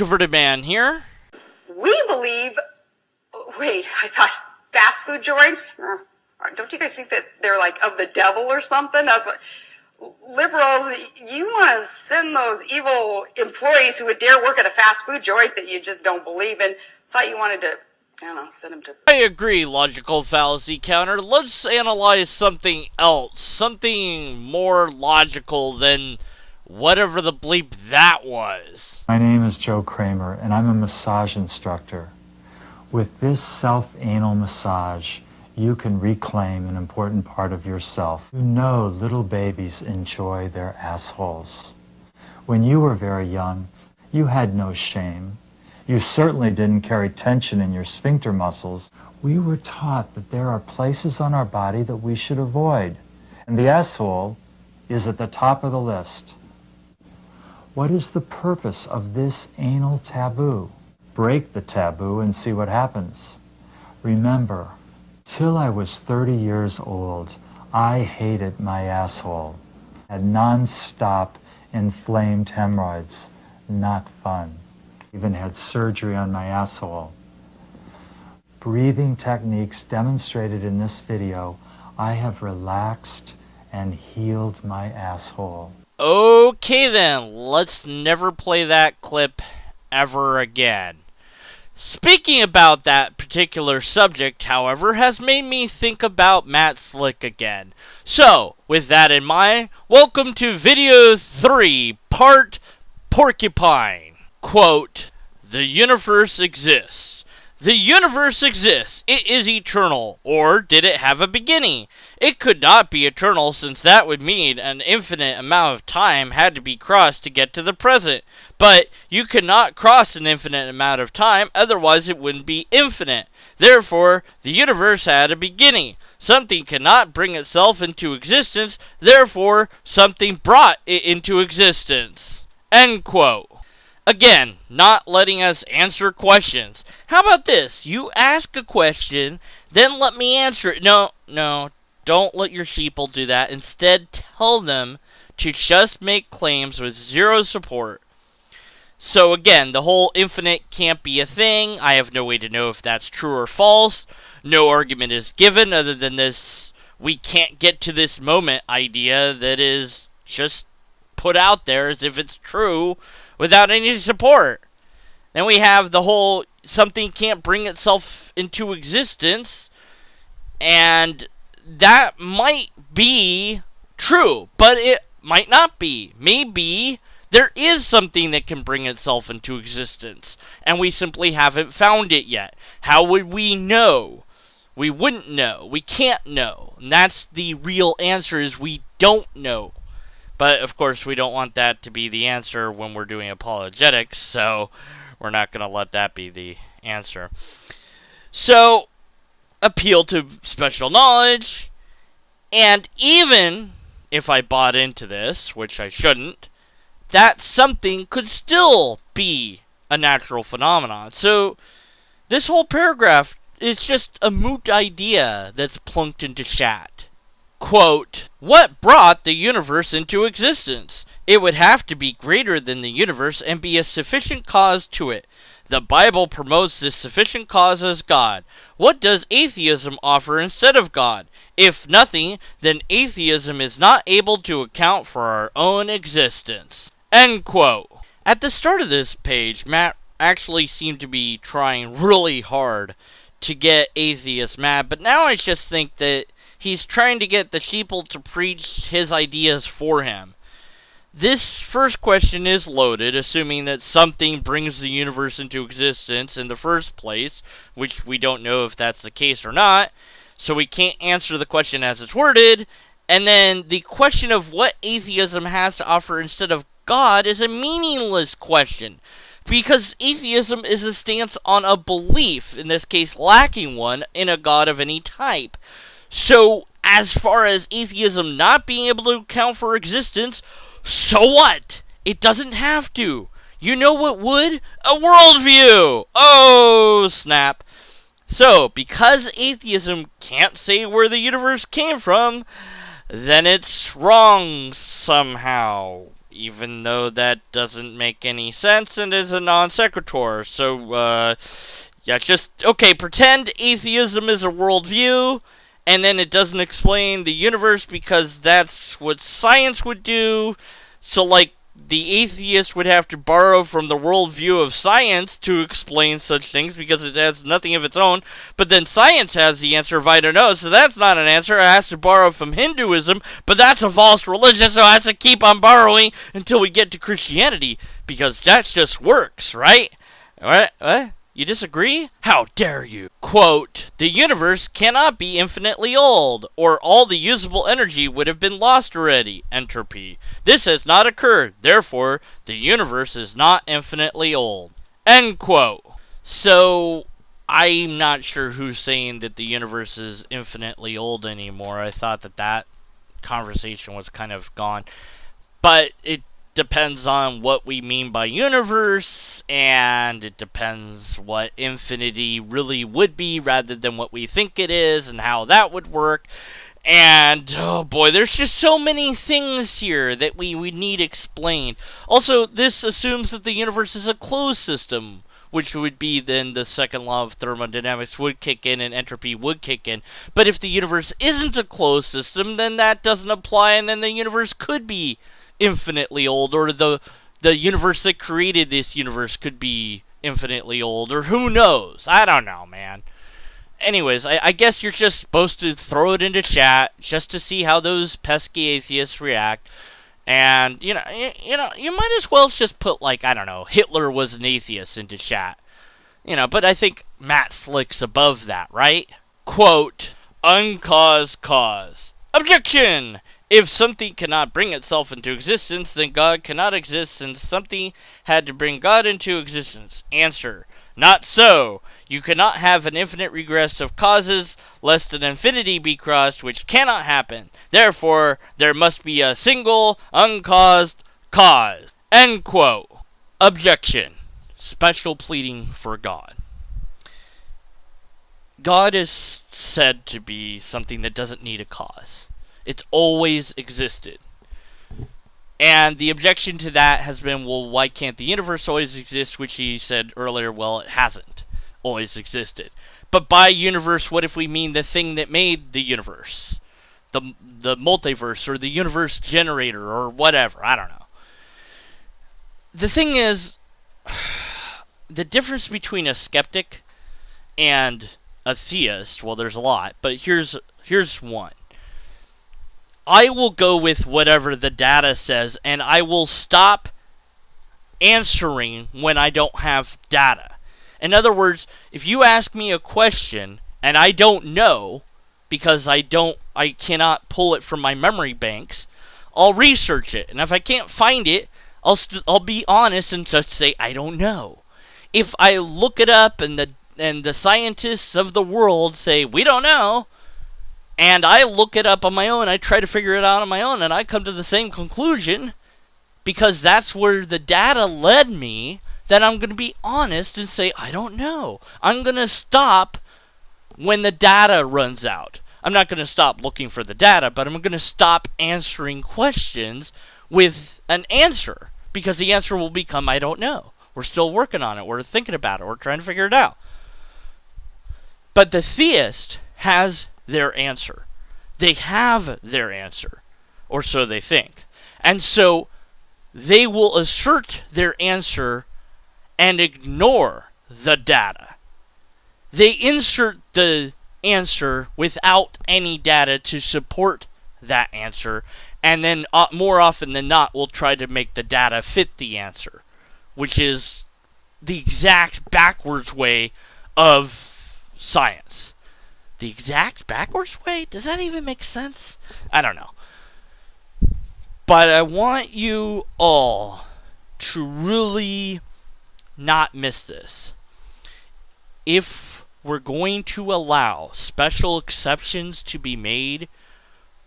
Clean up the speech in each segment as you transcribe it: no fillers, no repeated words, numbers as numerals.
Deconverted Man here. We believe... Wait, I thought fast food joints? Don't you guys think that they're like of the devil or something? That's what... Liberals, you want to send those evil employees who would dare work at a fast food joint that you just don't believe in. Thought you wanted to, I don't know, send them to... I agree, logical fallacy counter. Let's analyze something else. Something more logical than whatever the bleep that was. My name is Joe Kramer, and I'm a massage instructor. With this self-anal massage, you can reclaim an important part of yourself. You know little babies enjoy their assholes. When you were very young, you had no shame. You certainly didn't carry tension in your sphincter muscles. We were taught that there are places on our body that we should avoid, and the asshole is at the top of the list. What is the purpose of this anal taboo? Break the taboo and see what happens. Remember, till I was 30 years old, I hated my asshole. Had non-stop inflamed hemorrhoids. Not fun. Even had surgery on my asshole. Breathing techniques demonstrated in this video, I have relaxed and healed my asshole. Okay then, let's never play that clip ever again. Speaking about that particular subject, however, has made me think about Matt Slick again. So, with that in mind, welcome to video 3, part Porkapine. Quote, "The universe exists. The universe exists. It is eternal. Or did it have a beginning? It could not be eternal, since that would mean an infinite amount of time had to be crossed to get to the present. But you could not cross an infinite amount of time, otherwise it wouldn't be infinite. Therefore, the universe had a beginning. Something cannot bring itself into existence, therefore something brought it into existence." End quote. Again, not letting us answer questions. How about this? You ask a question, then let me answer it. No, don't let your sheeple do that. Instead, tell them to just make claims with zero support. So again, the whole infinite can't be a thing. I have no way to know if that's true or false. No argument is given other than this we can't get to this moment idea that is just put out there as if it's true without any support. Then we have the whole something can't bring itself into existence, and that might be true, but it might not be. Maybe there is something that can bring itself into existence, and we simply haven't found it yet. How would we know? We wouldn't know. We can't know. And that's the real answer, is we don't know. But, of course, we don't want that to be the answer when we're doing apologetics, so we're not going to let that be the answer. So, appeal to special knowledge, and even if I bought into this, which I shouldn't, that something could still be a natural phenomenon. So, this whole paragraph is just a moot idea that's plunked into chat. Quote, "What brought the universe into existence? It would have to be greater than the universe and be a sufficient cause to it. The Bible promotes this sufficient cause as God. What does atheism offer instead of God? If nothing, then atheism is not able to account for our own existence." End quote. At the start of this page, Matt actually seemed to be trying really hard to get atheists mad, but now I just think that he's trying to get the sheeple to preach his ideas for him. This first question is loaded, assuming that something brings the universe into existence in the first place, which we don't know if that's the case or not, so we can't answer the question as it's worded. And then the question of what atheism has to offer instead of God is a meaningless question, because atheism is a stance on a belief, in this case lacking one, in a God of any type. So, as far as atheism not being able to account for existence, so what? It doesn't have to. You know what would? A worldview! Oh, snap. So, because atheism can't say where the universe came from, then it's wrong somehow. even though that doesn't make any sense and is a non sequitur. So, yeah, just, okay, pretend atheism is a worldview, and then it doesn't explain the universe because that's what science would do. So, like, the atheist would have to borrow from the worldview of science to explain such things because it has nothing of its own. But then science has the answer of I don't know, so that's not an answer. It has to borrow from Hinduism, but that's a false religion, so it has to keep on borrowing until we get to Christianity because that just works, right? What? You disagree? How dare you? Quote, the universe cannot be infinitely old, or all the usable energy would have been lost already. Entropy. This has not occurred, therefore, the universe is not infinitely old. End quote. So, I'm not sure who's saying that the universe is infinitely old anymore. I thought that conversation was kind of gone. But it depends on what we mean by universe, and it depends what infinity really would be rather than what we think it is and how that would work. And oh boy, there's just so many things here that we need explained. Also, this assumes that the universe is a closed system, which would be then the second law of thermodynamics would kick in and entropy would kick in. But if the universe isn't a closed system, then that doesn't apply, and then the universe could be infinitely old, or the universe that created this universe could be infinitely old, or who knows? I don't know, man. Anyways, I guess you're just supposed to throw it into chat just to see how those pesky atheists react. And you might as well just put, like, I don't know, Hitler was an atheist into chat. But I think Matt Slick's above that, right? Quote, uncaused cause. Objection! If something cannot bring itself into existence, then God cannot exist, since something had to bring God into existence. Answer. Not so. You cannot have an infinite regress of causes, lest an infinity be crossed, which cannot happen. Therefore, there must be a single, uncaused cause. End quote. Objection. Special pleading for God. God is said to be something that doesn't need a cause. It's always existed. And the objection to that has been, well, why can't the universe always exist? Which he said earlier, well, it hasn't always existed. But by universe, what if we mean the thing that made the universe? The multiverse, or the universe generator, or whatever. I don't know. The thing is, the difference between a skeptic and a theist, well, there's a lot, but here's one. I will go with whatever the data says, and I will stop answering when I don't have data. In other words, if you ask me a question and I don't know, because I cannot pull it from my memory banks, I'll research it. And if I can't find it, I'll be honest and just say I don't know. If I look it up and the scientists of the world say we don't know, and I look it up on my own, I try to figure it out on my own, and I come to the same conclusion, because that's where the data led me, then I'm going to be honest and say, I don't know. I'm going to stop when the data runs out. I'm not going to stop looking for the data, but I'm going to stop answering questions with an answer, because the answer will become, I don't know. We're still working on it. We're thinking about it. We're trying to figure it out. But the theist has their answer. They have their answer, or so they think. And so they will assert their answer and ignore the data. They insert the answer without any data to support that answer, and then more often than not will try to make the data fit the answer, which is the exact backwards way of science. The exact backwards way? Does that even make sense? I don't know. But I want you all to really not miss this. If we're going to allow special exceptions to be made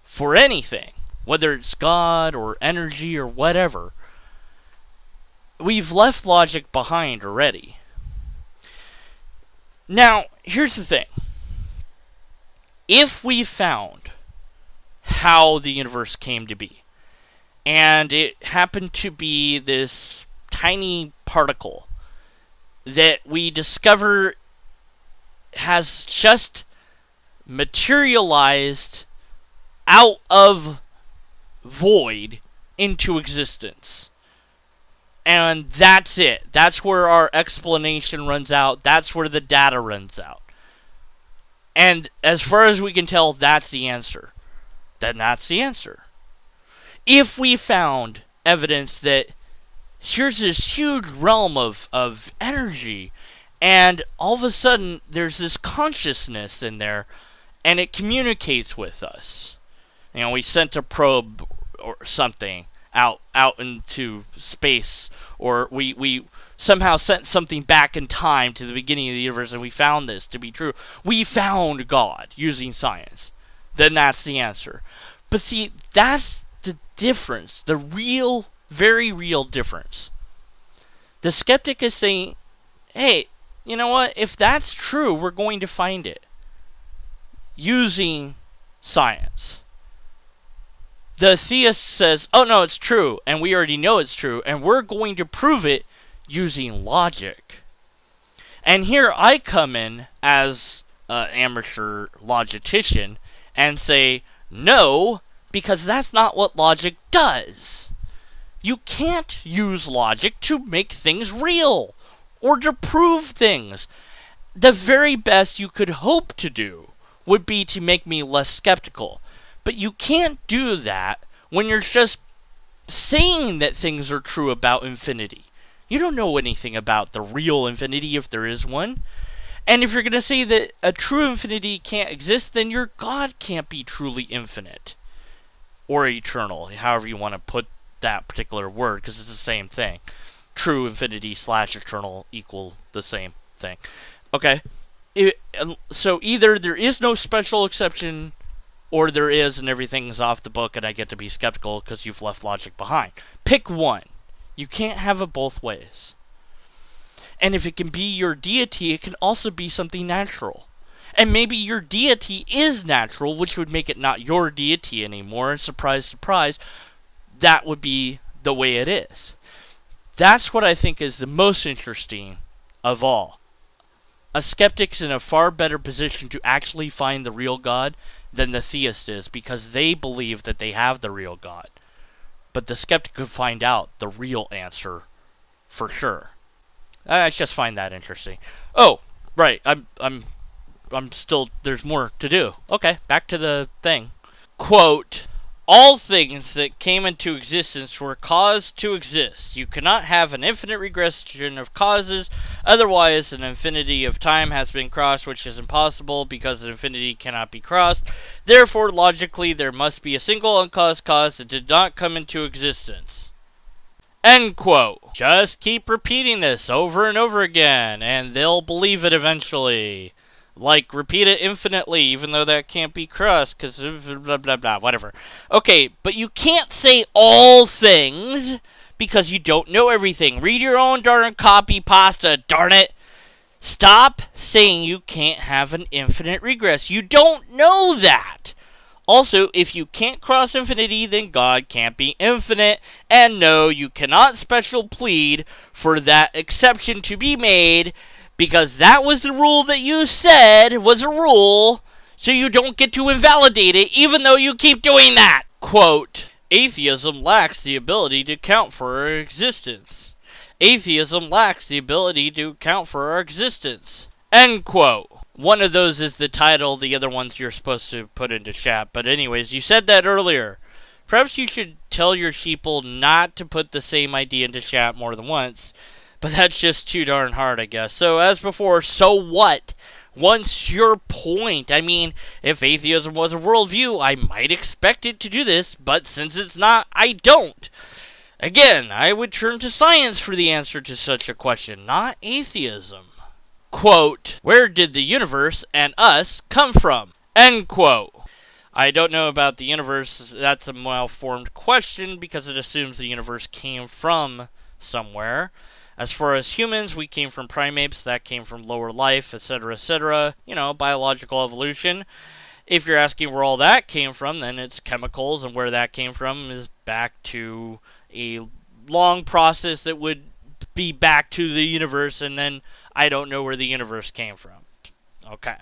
for anything, whether it's God or energy or whatever, we've left logic behind already. Now, here's the thing. If we found how the universe came to be, And it happened to be this tiny particle that we discover has just materialized out of void into existence. And that's it. That's where our explanation runs out. That's where the data runs out. And as far as we can tell, that's the answer. Then that's the answer. If we found evidence that here's this huge realm of energy, and all of a sudden there's this consciousness in there, and it communicates with us. You know, we sent a probe or something out into space, or we somehow sent something back in time to the beginning of the universe, and we found this to be true. We found God using science. Then that's the answer. But see, that's the difference. The real, very real difference. The skeptic is saying, hey, you know what? If that's true, we're going to find it using science. The theist says, oh no, it's true, and we already know it's true, and we're going to prove it using logic. And here I come in as an amateur logician and say, no, because that's not what logic does. You can't use logic to make things real or to prove things. The very best you could hope to do would be to make me less skeptical. But you can't do that when you're just saying that things are true about infinity. You don't know anything about the real infinity if there is one. And if you're going to say that a true infinity can't exist, then your God can't be truly infinite. Or eternal, however you want to put that particular word, because it's the same thing. True infinity / eternal equal the same thing. Okay? So either there is no special exception, or there is and everything's off the book and I get to be skeptical because you've left logic behind. Pick one. You can't have it both ways. And if it can be your deity, it can also be something natural. And maybe your deity is natural, which would make it not your deity anymore. And surprise, surprise, that would be the way it is. That's what I think is the most interesting of all. A skeptic's in a far better position to actually find the real God than the theist is, because they believe that they have the real God. But the skeptic could find out the real answer for sure. I just find that interesting. Oh, right. I'm still, there's more to do. Okay, back to the thing. Quote, all things that came into existence were caused to exist. You cannot have an infinite regression of causes, otherwise an infinity of time has been crossed, which is impossible because an infinity cannot be crossed. Therefore, logically, there must be a single uncaused cause that did not come into existence. End quote. Just keep repeating this over and over again, and they'll believe it eventually. Like, repeat it infinitely, even though that can't be crossed, because blah, blah, blah, whatever. Okay, but you can't say all things, because you don't know everything. Read your own darn copy pasta, darn it! Stop saying you can't have an infinite regress. You don't know that! Also, if you can't cross infinity, then God can't be infinite. And no, you cannot special plead for that exception to be made, because that was the rule that you said was a rule, so you don't get to invalidate it, even though you keep doing that. Quote, atheism lacks the ability to account for our existence. Atheism lacks the ability to account for our existence. End quote. One of those is the title, the other ones you're supposed to put into chat. But anyways, you said that earlier. Perhaps you should tell your sheeple not to put the same idea into chat more than once. But that's just too darn hard, I guess. So, as before, so what? What's your point? I mean, if atheism was a worldview, I might expect it to do this, but since it's not, I don't. Again, I would turn to science for the answer to such a question, not atheism. Quote, where did the universe and us come from? End quote. I don't know about the universe. That's a well-formed question because it assumes the universe came from somewhere. As far as humans, we came from primates, that came from lower life, etc., etc., biological evolution. If you're asking where all that came from, then it's chemicals, and where that came from is back to a long process that would be back to the universe, and then I don't know where the universe came from. Okay.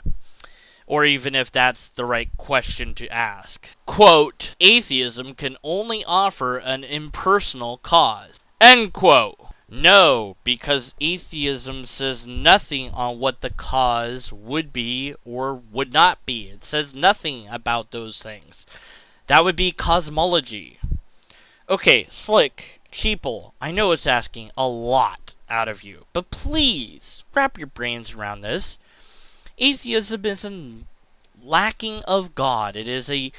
Or even if that's the right question to ask. Quote, atheism can only offer an impersonal cause. End quote. No, because atheism says nothing on what the cause would be or would not be. It says nothing about those things. That would be cosmology. Okay, Slick, Sheeple, I know it's asking a lot out of you, but please wrap your brains around this. Atheism is a lacking of God. It is a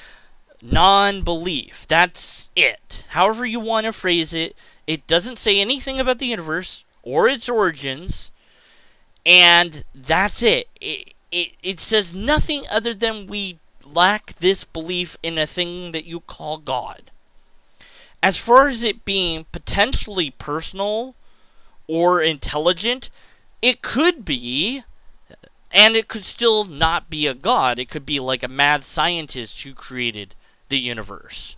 non-belief. That's it. However you want to phrase it, it doesn't say anything about the universe or its origins, and that's it. It says nothing other than we lack this belief in a thing that you call God. As far as it being potentially personal or intelligent, it could be, and it could still not be a god. It could be like a mad scientist who created the universe.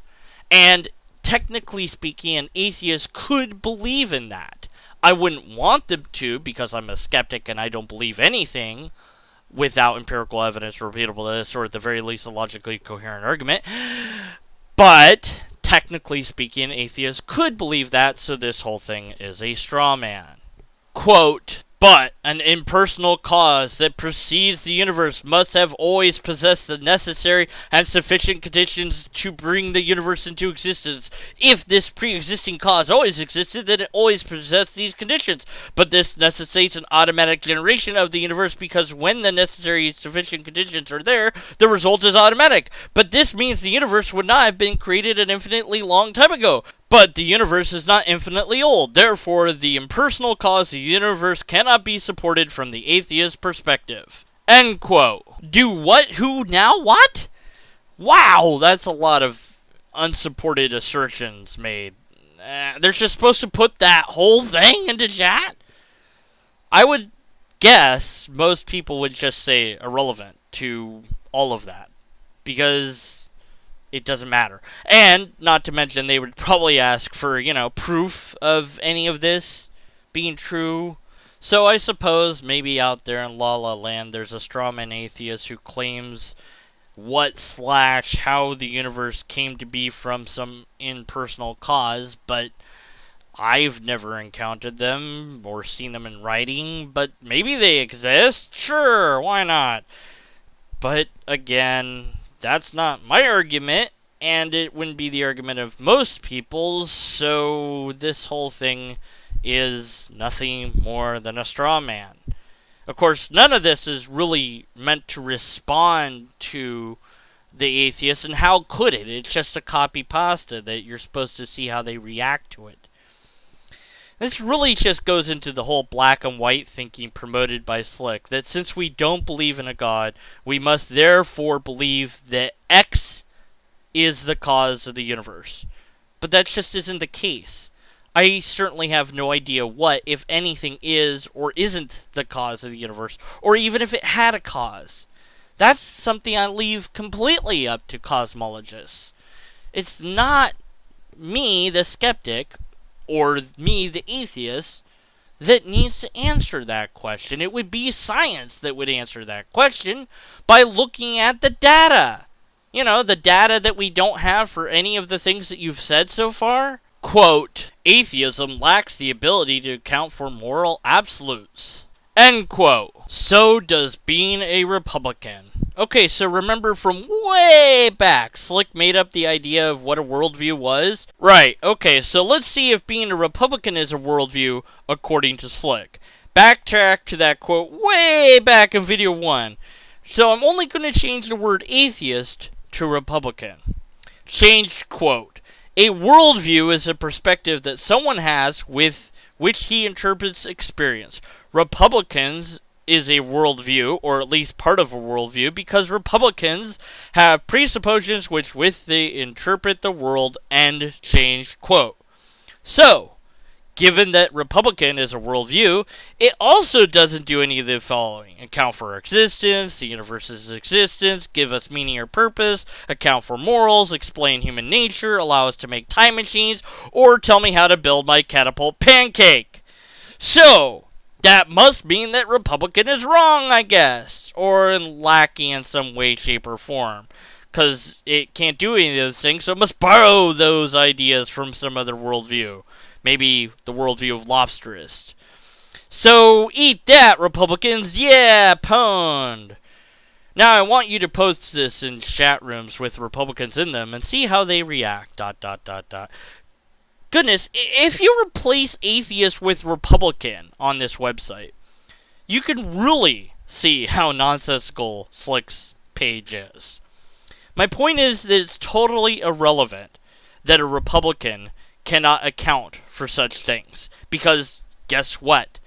And technically speaking, an atheist could believe in that. I wouldn't want them to, because I'm a skeptic and I don't believe anything without empirical evidence, repeatable, or at the very least a logically coherent argument. But technically speaking, atheists could believe that, so this whole thing is a straw man. Quote, but an impersonal cause that precedes the universe must have always possessed the necessary and sufficient conditions to bring the universe into existence. If this pre-existing cause always existed, then it always possessed these conditions. But this necessitates an automatic generation of the universe, because when the necessary sufficient conditions are there, the result is automatic. But this means the universe would not have been created an infinitely long time ago. But the universe is not infinitely old. Therefore, the impersonal cause of the universe cannot be supported from the atheist perspective. End quote. Do what? Who? Now? What? Wow, that's a lot of unsupported assertions made. They're just supposed to put that whole thing into chat? I would guess most people would just say irrelevant to all of that, because it doesn't matter. And not to mention, they would probably ask for, proof of any of this being true. So I suppose maybe out there in La La Land, there's a strawman atheist who claims how the universe came to be from some impersonal cause, but I've never encountered them or seen them in writing. But maybe they exist. Sure, why not? But again, that's not my argument, and it wouldn't be the argument of most people, so this whole thing is nothing more than a straw man. Of course, none of this is really meant to respond to the atheist, and how could it? It's just a copy-pasta that you're supposed to see how they react to it. This really just goes into the whole black and white thinking promoted by Slick, that since we don't believe in a god, we must therefore believe that X is the cause of the universe. But that just isn't the case. I certainly have no idea what, if anything, is or isn't the cause of the universe, or even if it had a cause. That's something I leave completely up to cosmologists. It's not me, the skeptic, or me, the atheist, that needs to answer that question. It would be science that would answer that question by looking at the data. The data that we don't have for any of the things that you've said so far. Quote, atheism lacks the ability to account for moral absolutes. End quote. So does being a Republican. Okay, so remember from way back, Slick made up the idea of what a worldview was? Right, okay, so let's see if being a Republican is a worldview according to Slick. Backtrack to that quote way back in video 1. So I'm only going to change the word atheist to Republican. Changed quote. A worldview is a perspective that someone has with which he interprets experience. Republicans is a worldview, or at least part of a worldview, because Republicans have presuppositions with they interpret the world. End changed quote. So, Given that Republican is a worldview, it also doesn't do any of the following: account for our existence, the universe's existence, give us meaning or purpose, account for morals, explain human nature, allow us to make time machines, or tell me how to build my catapult pancake. So, that must mean that Republican is wrong, I guess, or lacking in some way, shape, or form. Because it can't do any of those things, so it must borrow those ideas from some other worldview. Maybe the worldview of lobsterist. So, eat that, Republicans. Yeah, pwned. Now, I want you to post this in chat rooms with Republicans in them and see how they react. ... Goodness, if you replace atheist with Republican on this website, you can really see how nonsensical Slick's page is. My point is that it's totally irrelevant that a Republican cannot account for such things. Because, guess what?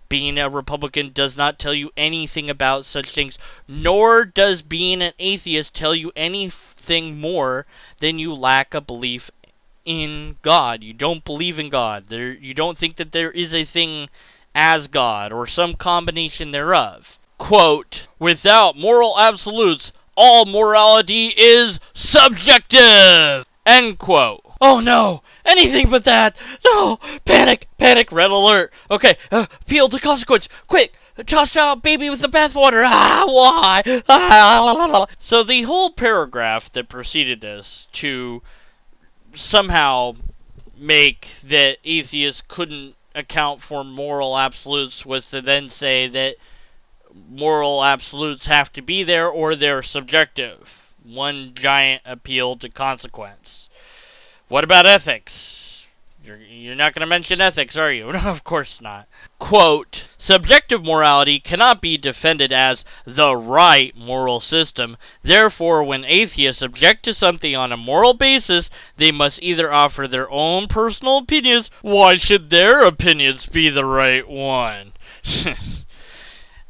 Being a Republican does not tell you anything about such things, nor does being an atheist tell you anything more than you lack a belief in God. You don't believe in God. You don't think that there is a thing as God, or some combination thereof. Quote, without moral absolutes, all morality is subjective! End quote. Oh no! Anything but that! No! Panic! Panic! Red alert! Okay, appeal to consequence! Quick! Toss out baby with the bathwater! Ah, why? Ah. So the whole paragraph that preceded this to somehow make that atheists couldn't account for moral absolutes was to then say that moral absolutes have to be there or they're subjective. One giant appeal to consequence. What about ethics? You're not going to mention ethics, are you? No, of course not. Quote, subjective morality cannot be defended as the right moral system. Therefore, when atheists object to something on a moral basis, they must either offer their own personal opinions. Why should their opinions be the right one?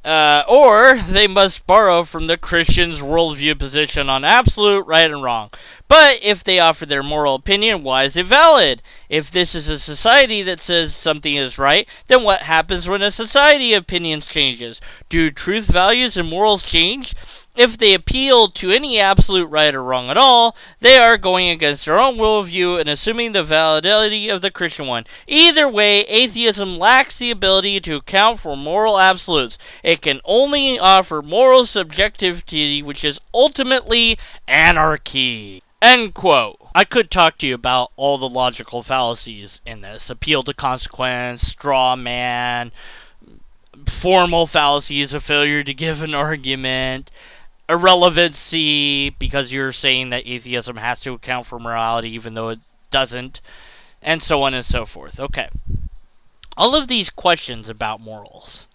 Or they must borrow from the Christian's worldview position on absolute right and wrong. But if they offer their moral opinion, why is it valid? If this is a society that says something is right, then what happens when a society opinions changes? Do truth values and morals change? If they appeal to any absolute right or wrong at all, they are going against their own worldview and assuming the validity of the Christian one. Either way, atheism lacks the ability to account for moral absolutes. It can only offer moral subjectivity, which is ultimately anarchy. End quote. I could talk to you about all the logical fallacies in this. Appeal to consequence, straw man, formal fallacies, a failure to give an argument, irrelevancy, because you're saying that atheism has to account for morality even though it doesn't, and so on and so forth. Okay. All of these questions about morals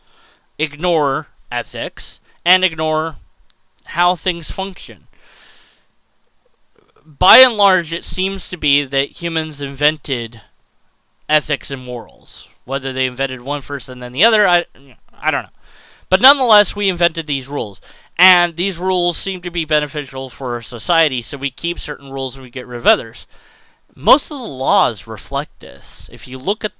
ignore ethics and ignore how things function. By and large, it seems to be that humans invented ethics and morals. Whether they invented one first and then the other, I don't know. But nonetheless, we invented these rules. And these rules seem to be beneficial for our society, so we keep certain rules and we get rid of others. Most of the laws reflect this. If you look at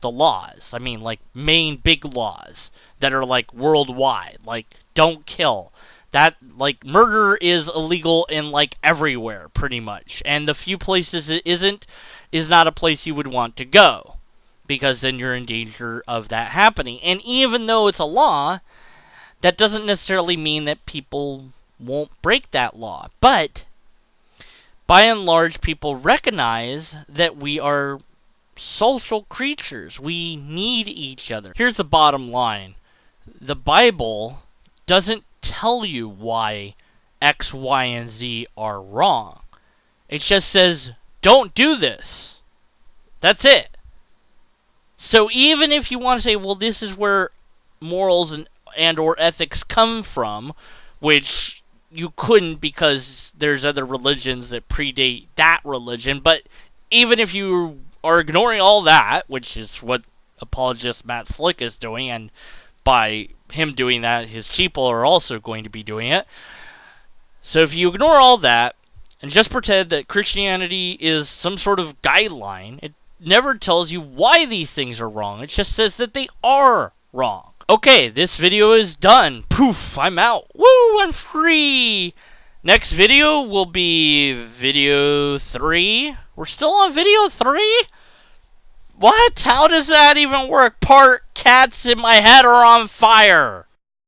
the laws, I mean, like, main big laws that are, like, worldwide, like, don't kill. That, like, murder is illegal in, like, everywhere, pretty much. And the few places it isn't is not a place you would want to go, because then you're in danger of that happening. And even though it's a law, that doesn't necessarily mean that people won't break that law. But, by and large, people recognize that we are social creatures. We need each other. Here's the bottom line. The Bible doesn't tell you why X, Y, and Z are wrong. It just says, don't do this. That's it. So even if you want to say, well, this is where morals and or ethics come from, which you couldn't because there's other religions that predate that religion, but even if you are ignoring all that, which is what apologist Matt Slick is doing, and by him doing that, his sheeple are also going to be doing it. So if you ignore all that, and just pretend that Christianity is some sort of guideline, never tells you why these things are wrong. It just says that they are wrong. Okay, this video is done. Poof, I'm out. Woo, I'm free. Next video will be video 3. We're still on video 3? What? How does that even work? Cats in my head are on fire.